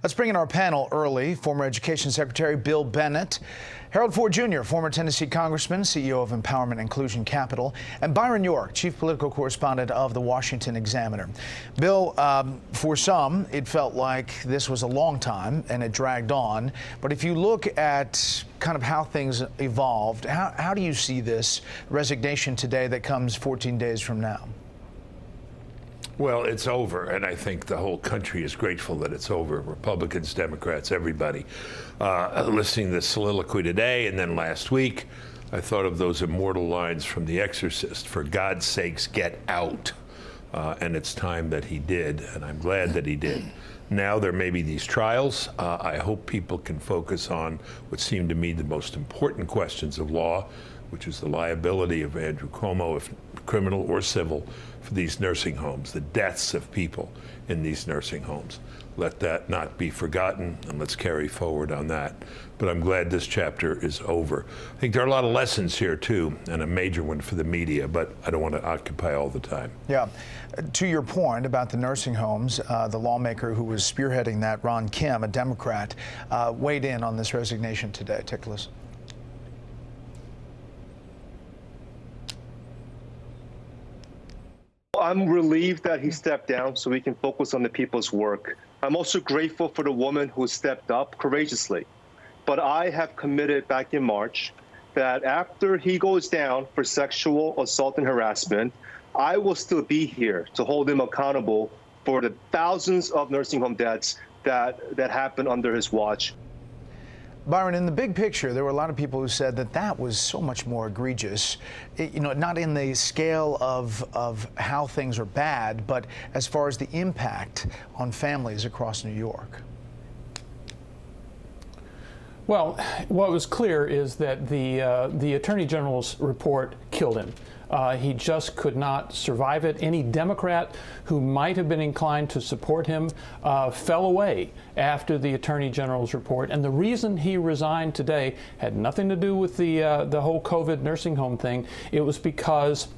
Let's bring in our panel early. Former Education Secretary Bill Bennett, Harold Ford Jr., former Tennessee Congressman, CEO of Empowerment Inclusion Capital, and Byron York, Chief Political Correspondent of the Washington Examiner. Bill, for some, it felt like this was a long time and it dragged on. But if you look at kind of how things evolved, how do you see this resignation today that comes 14 days from now? Well, it's over, and I think the whole country is grateful that it's over. Republicans, Democrats, everybody. Listening to this soliloquy today and then last week, I thought of those immortal lines from The Exorcist, "For God's sakes, get out." And it's time that he did, and I'm glad that he did. Now there may be these trials. I hope people can focus on what seem to me the most important questions of law, which is the liability of Andrew Cuomo, if criminal or civil, for these nursing homes, the deaths of people in these nursing homes. Let that not be forgotten, and let's carry forward on that. But I'm glad this chapter is over. I think there are a lot of lessons here, too, and a major one for the media, but I don't want to occupy all the time. Yeah. To your point about the nursing homes, the lawmaker who was spearheading that, Ron Kim, a Democrat, weighed in on this resignation today. Take a listen. I'm relieved that he stepped down so we can focus on the people's work. I'm also grateful for the woman who stepped up courageously. But I have committed back in March that after he goes down for sexual assault and harassment, I will still be here to hold him accountable for the thousands of nursing home deaths that happened under his watch. Byron, in the big picture, there were a lot of people who said that that was so much more egregious, not in the scale of how things are bad, but as far as the impact on families across New York. Well, what was clear is that the Attorney General's report killed him. He just could not survive it. Any Democrat who might have been inclined to support him fell away after the Attorney General's report. And the reason he resigned today had nothing to do with the whole COVID nursing home thing. It was because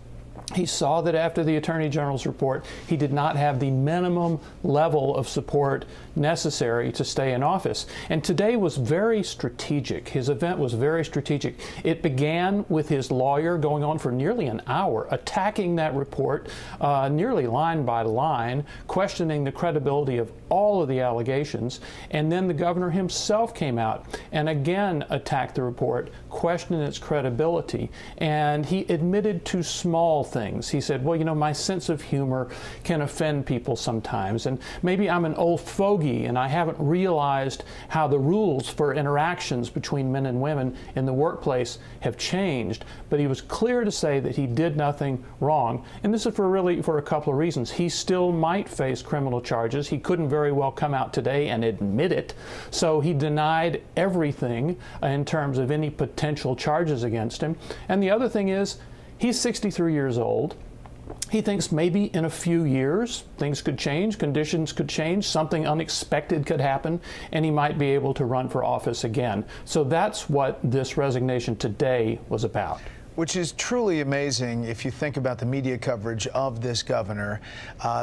he saw that after the Attorney General's report, he did not have the minimum level of support necessary to stay in office. And today was very strategic. His event was very strategic. It began with his lawyer going on for nearly an hour, attacking that report nearly line by line, questioning the credibility of all of the allegations. And then the governor himself came out and again attacked the report, questioning its credibility. And he admitted to small things. He said, well, my sense of humor can offend people sometimes, and maybe I'm an old fogey and I haven't realized how the rules for interactions between men and women in the workplace have changed. But he was clear to say that he did nothing wrong, and this is for a couple of reasons. He still might face criminal charges. He couldn't very well come out today and admit it, so he denied everything in terms of any potential charges against him. And the other thing is, he's 63 years old. He thinks maybe in a few years things could change, conditions could change, something unexpected could happen, and he might be able to run for office again. So that's what this resignation today was about. Which is truly amazing if you think about the media coverage of this governor,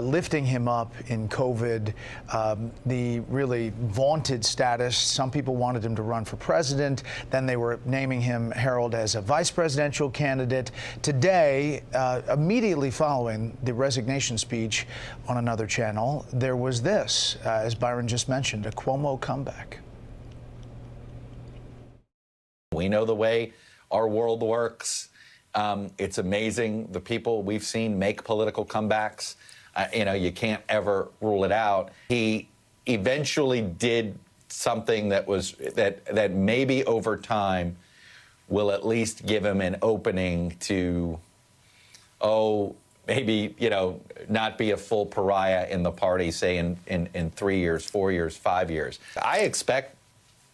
lifting him up in COVID, the really vaunted status. Some people wanted him to run for president. Then they were naming him, Harold, as a vice presidential candidate. Today, immediately following the resignation speech on another channel, there was this, as Byron just mentioned, a Cuomo comeback. We know the way our world works. It's amazing the people we've seen make political comebacks. You can't ever rule it out. He eventually did something that maybe over time will at least give him an opening to, maybe, not be a full pariah in the party, say in 3 years, 4 years, 5 years. I expect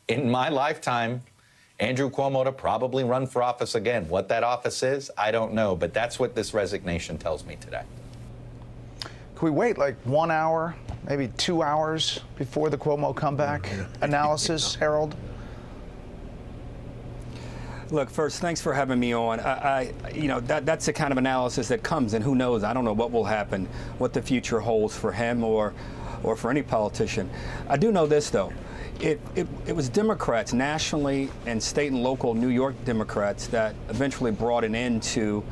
in my lifetime Andrew Cuomo to probably run for office again. What that office is, I don't know, but that's what this resignation tells me today. Can we wait like 1 hour, maybe 2 hours before the Cuomo comeback analysis, Harold? Look, first, thanks for having me on. That's the kind of analysis that comes, and who knows? I don't know what will happen, what the future holds for him or or for any politician. I do know this, though. It was Democrats nationally and state and local New York Democrats that eventually brought an end to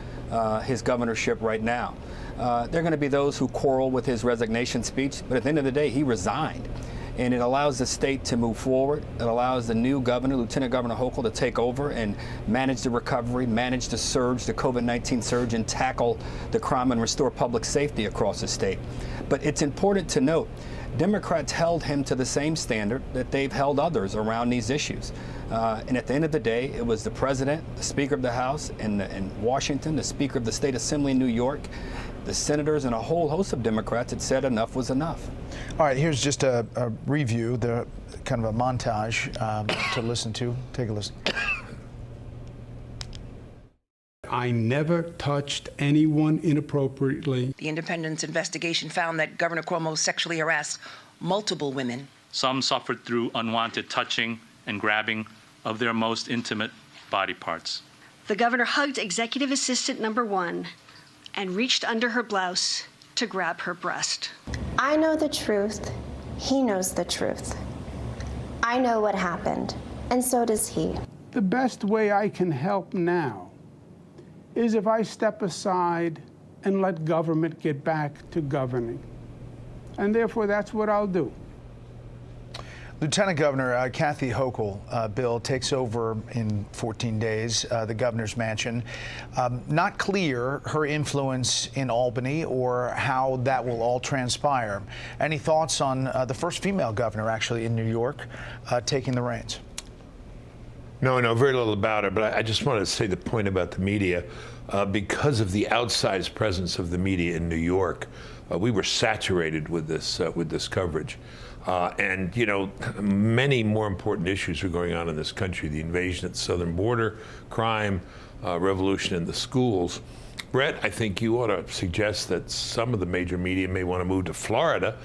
his governorship right now. There are going to be those who quarrel with his resignation speech, but at the end of the day, he resigned. And it allows the state to move forward. It allows the new governor, Lieutenant Governor Hochul, to take over and manage the recovery, manage the surge, the COVID-19 surge, and tackle the crime and restore public safety across the state. But it's important to note, Democrats held him to the same standard that they've held others around these issues. And at the end of the day, it was the president, the Speaker of the House in Washington, the Speaker of the State Assembly in New York, the senators, and a whole host of Democrats that said enough was enough. All right, here's just a review, the kind of a montage to listen to. Take a listen. I never touched anyone inappropriately. The Independent's investigation found that Governor Cuomo sexually harassed multiple women. Some suffered through unwanted touching and grabbing of their most intimate body parts. The governor hugged Executive Assistant number 1 and reached under her blouse to grab her breast. I know the truth. He knows the truth. I know what happened, and so does he. The best way I can help now is if I step aside and let government get back to governing. And therefore, that's what I'll do. Lieutenant Governor Kathy Hochul, Bill, takes over in 14 days, the governor's mansion. Not clear her influence in Albany or how that will all transpire. Any thoughts on the first female governor, actually, in New York, taking the reins? No, very little about her, but I just wanted to say the point about the media. Because of the outsized presence of the media in New York, we were saturated with this coverage. And, you know, many more important issues are going on in this country: the invasion at the southern border, crime, revolution in the schools. Brett, I think you ought to suggest that some of the major media may want to move to Florida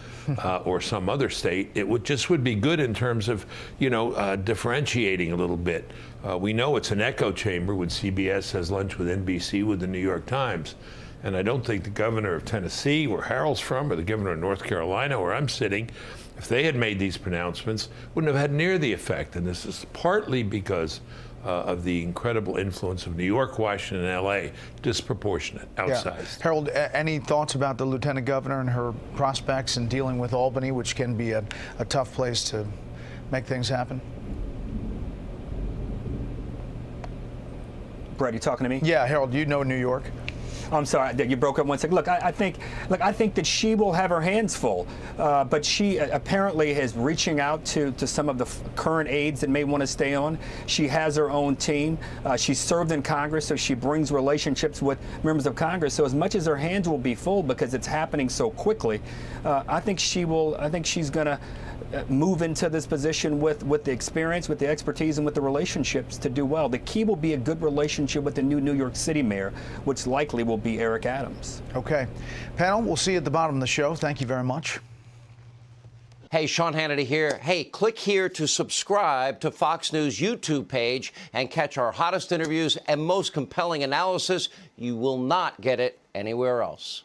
or some other state. It would be good in terms of, you know, differentiating a little bit. We know it's an echo chamber when CBS has lunch with NBC with the New York Times. And I don't think the governor of Tennessee, where Harold's from, or the governor of North Carolina, where I'm sitting, if they had made these pronouncements, wouldn't have had near the effect. And this is partly because of the incredible influence of New York, Washington, and L.A., disproportionate, outsized. Yeah. Harold, any thoughts about the lieutenant governor and her prospects in dealing with Albany, which can be a tough place to make things happen? Brett, you talking to me? Yeah, Harold, you know New York. I'm sorry, you broke up 1 second. Look, I think that she will have her hands full, but she apparently is reaching out to some of the current aides that may want to stay on. She has her own team. She served in Congress, so she brings relationships with members of Congress. So as much as her hands will be full because it's happening so quickly, I think she's going to move into this position with the experience, with the expertise, and with the relationships to do well. The key will be a good relationship with the new New York City mayor, which likely will be Eric Adams. Okay. Panel, we'll see you at the bottom of the show. Thank you very much. Hey, Sean Hannity here. Hey, click here to subscribe to Fox News YouTube page and catch our hottest interviews and most compelling analysis. You will not get it anywhere else.